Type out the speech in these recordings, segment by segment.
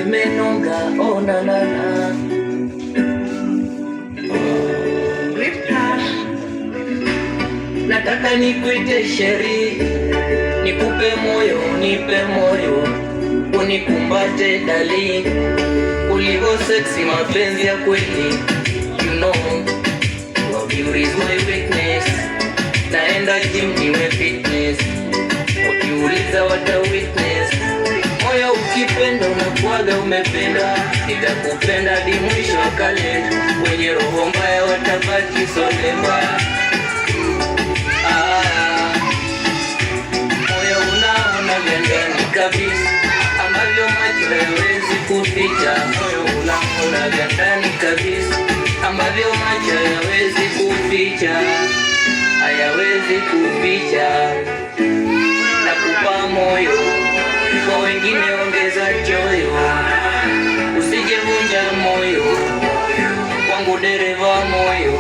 zimenoga, oh na na na. Nataka nikuite sheri, nikupe moyo, nipe moyo, unikumbate dali, ulivyo sexy mapenzi ya kweli. You know, your beauty is my weakness, naenda gym niwe fitness, ukiuliza wata witness. Moyo ukipenda unakuwaga umependa, nitakupenda hadi mwisho wa kale, wenye roho mbaya watabaki solemba. Moyo unaona vya ndani kabisa, ambavyo macho hayawezi kuficha. Moyo unaona vya ndani kabisa, ambavyo macho hayawezi kuficha, hayawezi kuficha. Nakupa moyo, kwa wengine ongeza choyo, usijevunja moyo, kwangu dereva moyo.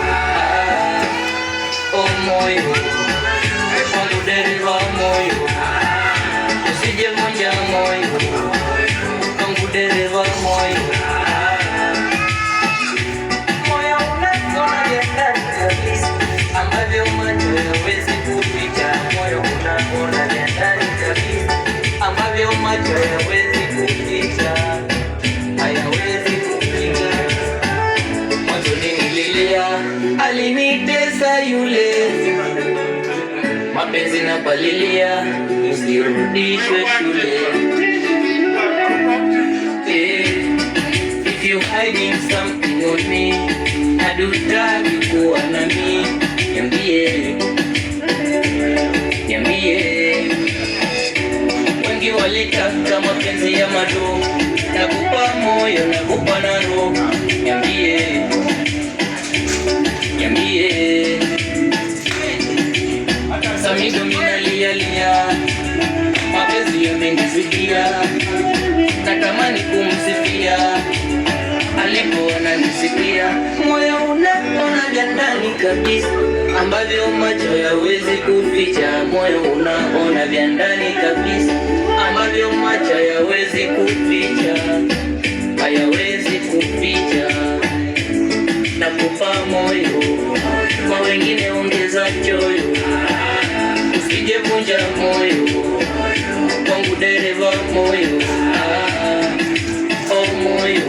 Oh moyo, kwangu dereva moyo, usijevunja moyo, kwangu dereva moyo. Moyo unaona vya ndani kabisa, ambavyo macho hayawezi kuficha. Moyo unaona vya ndani kabisa, ambavyo macho hayawezi kuficha, hayawezi kuficha. Mwanzo nililia, alinitesa yule, mapenzi na palilia, usirudishwe shule. If you hiding something on me, hadutaki kuwa nami, niambie, niambie. Wengi walitaka mapenzi ya mado, nakupa moyo, nakupa na roho, niambie, niambie. Samido minalia lia, mapenzi yamenifikia, natamani kumsifia, alipo ananisikia. Moyo unaona vya ndani kabisa, ambavyo macho hayawezi kuficha. Moyo unaona vya ndani kabisa, ambavyo macho hayawezi kuficha, hayawezi kuficha. Nakupa moyo, kwa wengine ongeza choyo, usijevunja moyo, kwangu dereva moyo. Oh moyo.